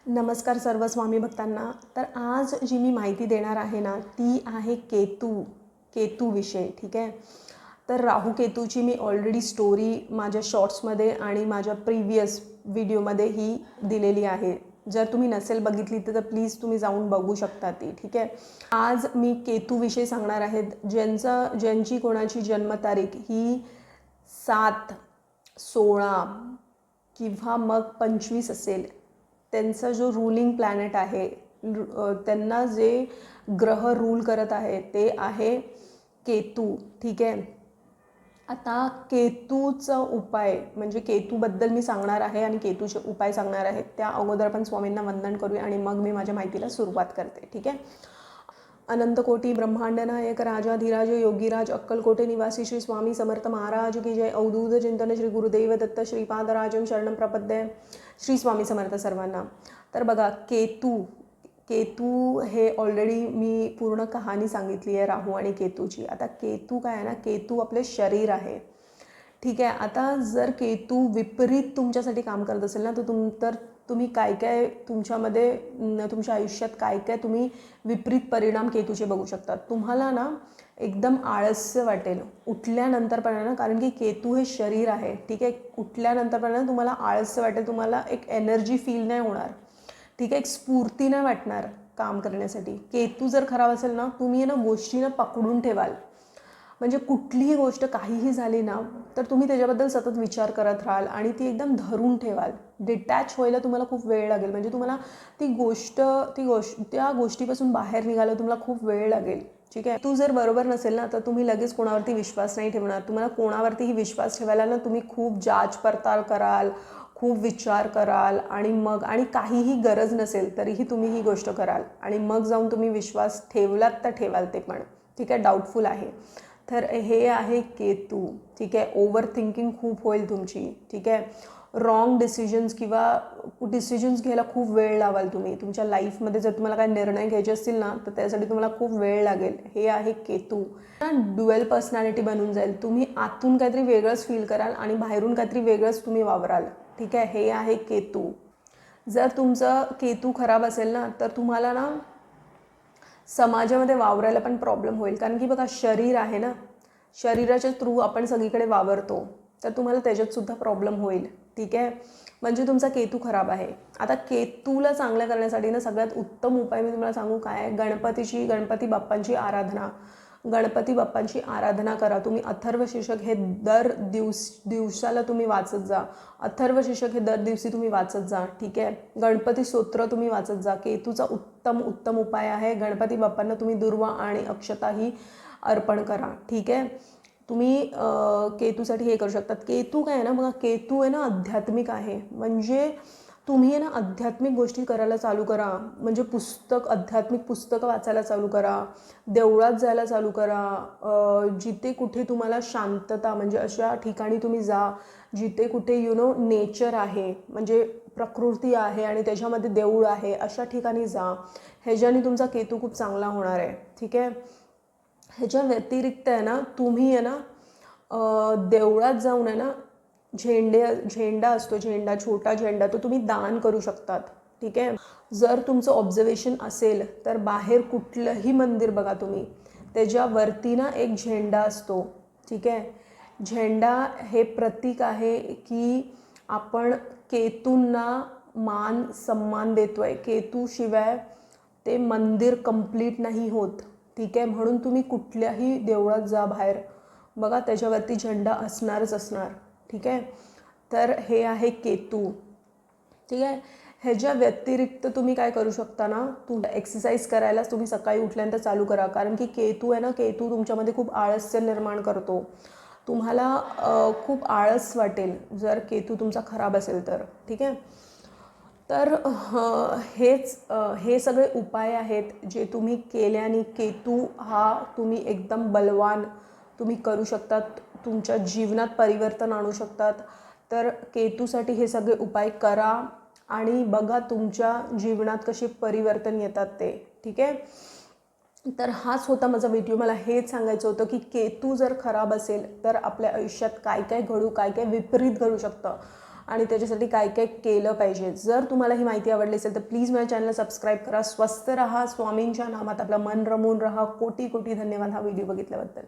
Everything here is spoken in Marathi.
नमस्कार सर्व स्वामी भक्तांना. तर आज जी मी माहिती देणार आहे ना, ती आहे केतूविषयी. ठीक आहे. तर राहू केतूची मी ऑलरेडी स्टोरी माझ्या शॉर्ट्समध्ये आणि माझ्या प्रिव्हियस व्हिडिओमध्ये ही दिलेली आहे. जर तुम्ही नसेल बघितली तर प्लीज तुम्ही जाऊन बघू शकता ती. ठीक आहे. आज मी केतूविषयी सांगणार आहे. ज्यांची कोणाची जन्मतारीख ही 7, 16 किंवा मग 25 असेल, त्यांचा जो रूलिंग प्लॅनेट आहे, त्यांना जे ग्रह रूल करत आहे ते आहे केतू. ठीक आहे. आता केतूचा उपाय म्हणजे केतूबद्दल मी सांगणार आहे आणि केतूचे उपाय सांगणार आहे. त्या अगोदर पण स्वामींना वंदन करूया आणि मग मी माझ्या माहितीला सुरुवात करते. ठीक आहे. अनंतकोटी ब्रह्मांड नायक राजाधिराज योगीराज अक्कलकोटे निवासी श्री स्वामी समर्थ महाराज की जय. अवधूत चिंतन श्री गुरुदेव दत्त श्रीपादराजं शरणं प्रपद्ये. श्री स्वामी समर्थ सर्वांना. तर बघा, केतू हे ऑलरेडी मी पूर्ण कहाणी सांगितली आहे राहू आणि केतूची. आता केतू काय आहे ना, केतू आपले शरीर आहे. ठीक आहे. आता जर केतू विपरीत तुमच्यासाठी काम करत असेल ना, तर तुम्ही काय काय तुमच्यामध्ये तुमच्या आयुष्यात काय काय तुम्ही विपरीत परिणाम केतूचे बघू शकतात. तुम्हाला ना एकदम आळस्य वाटेल उठल्यानंतर पण ना, कारण की केतू हे शरीर आहे. ठीक आहे. उठल्यानंतर पण तुम्हाला आळस्य वाटेल, तुम्हाला एक एनर्जी फील नाही होणार. ठीक आहे. एक स्फूर्ती नाही वाटणार काम करण्यासाठी. केतू जर खराब असेल ना, तुम्ही ना गोष्टीनं पकडून ठेवाल. म्हणजे कुठलीही गोष्ट काहीही झाली ना, तर तुम्ही त्याच्याबद्दल सतत विचार करत राहाल आणि ती एकदम धरून ठेवाल. डिटॅच व्हायला तुम्हाला खूप वेळ लागेल. म्हणजे तुम्हाला त्या गोष्टीपासून बाहेर निघायला तुम्हाला खूप वेळ लागेल. ठीक आहे. तू जर बरोबर नसेल ना, तर तुम्ही लगेच कोणावरती विश्वास नाही ठेवणार. तुम्हाला कोणावरतीही विश्वास ठेवायला ना, तुम्ही खूप जाच पडताळ कराल, खूप विचार कराल आणि काहीही गरज नसेल तरीही तुम्ही ही गोष्ट कराल आणि मग जाऊन तुम्ही विश्वास ठेवलात तर ठेवाल ते पण. ठीक आहे. डाऊटफुल आहे. तर हे आहे केतू. ठीक आहे. ओव्हर थिंकिंग खूप होईल तुमची. ठीक आहे. रॉंग डिसिजन्स घ्यायला खूप वेळ लावाल तुम्ही तुमच्या लाईफमध्ये. जर तुम्हाला काही निर्णय घ्यायचे असतील ना, तर त्यासाठी तुम्हाला खूप वेळ लागेल. हे आहे केतू. ड्युअल पर्सनॅलिटी बनून जाईल. तुम्ही आतून काहीतरी वेगळंच फील कराल आणि बाहेरून काहीतरी वेगळंच तुम्ही वावराल. ठीक आहे. हे आहे केतू. जर तुमचं केतू खराब असेल ना, तर तुम्हाला ना समाजामध्ये वावरायला पण प्रॉब्लेम होईल. कारण की बघा, शरीर आहे ना, शरीराच्या थ्रू आपण सगळीकडे वावरतो, तर तुम्हाला त्याच्यातसुद्धा प्रॉब्लेम होईल. ठीक आहे. म्हणजे तुमचा केतू खराब आहे. आता केतूला चांगलं करण्यासाठी ना, सगळ्यात उत्तम उपाय मी तुम्हाला सांगू काय आहे. गणपती बाप्पांची आराधना करा. तुम्ही अथर्व शीर्षक हे दिवसाला तुम्ही वाचत जा. अथर्व शीर्षक हे दर दिवशी तुम्ही वाचत जा. ठीक आहे. गणपती स्तोत्र तुम्ही वाचत जा. केतूचा उत्तम उपाय आहे. गणपती बाप्पांना तुम्ही दुर्वा आणि अक्षताही अर्पण करा. ठीक आहे. तुम्ही केतूसाठी हे करू शकतात. केतू काय आहे ना, बघा, केतू आहे ना आध्यात्मिक आहे. म्हणजे तुम्ही आहे ना आध्यात्मिक गोष्टी करायला चालू करा. म्हणजे आध्यात्मिक पुस्तकं वाचायला चालू करा. देवळात जायला चालू करा. जिथे कुठे तुम्हाला शांतता, म्हणजे अशा ठिकाणी तुम्ही जा जिथे कुठे नेचर आहे, म्हणजे प्रकृती आहे आणि त्याच्यामध्ये देऊळ आहे, अशा ठिकाणी जा. ह्याच्याने तुमचा केतू खूप चांगला होणार आहे. ठीक आहे. ह्याच्या व्यतिरिक्त आहे ना, तुम्ही आहे ना देवळात जाऊन आहे ना, झेंडा असतो, छोटा झेंडा, तो तुम्ही दान करू शकतात. ठीक आहे. जर तुमचं ऑब्झर्वेशन असेल तर बाहेर कुठलंही मंदिर बघा तुम्ही, त्याच्यावरती ना एक झेंडा असतो. ठीक आहे. झेंडा हे प्रतीक आहे की आपण केतूंना मान सन्मान देतोय. केतूशिवाय ते मंदिर कंप्लीट नाही होत. ठीक आहे. म्हणून तुम्ही कुठल्याही देवळात जा बाहेर, बघा त्याच्यावरती झेंडा असणार. ठीक आहे. तर हे आहे केतू. ठीक आहे. ह्याच्या व्यतिरिक्त तुम्ही काय करू शकता ना, एक्सरसाइज करायलाच तुम्ही सकाळी उठल्यानंतर चालू करा. कारण की केतू आहे ना, केतू तुमच्यामध्ये खूप आळस्य निर्माण करतो. तुम्हाला खूप आळस वाटेल जर केतू तुमचा खराब असेल तर. ठीक आहे. तर हे सगळे उपाय आहेत जे तुम्ही केल्याने केतू हा तुम्ही एकदम बलवान तुम्ही करू शकतात. तुमच्या जीवनात परिवर्तन आणू शकतात. तर केतूसाठी हे सगळे उपाय करा आणि बघा तुमच्या जीवनात कसे परिवर्तन येतात ते. ठीक आहे. तर हाच होता माझा व्हिडिओ. मला हेच सांगायचं होतं की केतू जर खराब असेल तर आपल्या आयुष्यात काय काय विपरीत घडू शकतं. आणि त्याच्यासाठी काय काय केलं पाहिजे. जर तुम्हाला ही माहिती आवडली असेल तर प्लीज माझ्या चॅनलला सबस्क्राईब करा. स्वस्त राहा, स्वामींच्या नामात आपलं मन रमवून राहा. कोटी कोटी धन्यवाद हा व्हिडिओ बघितल्याबद्दल.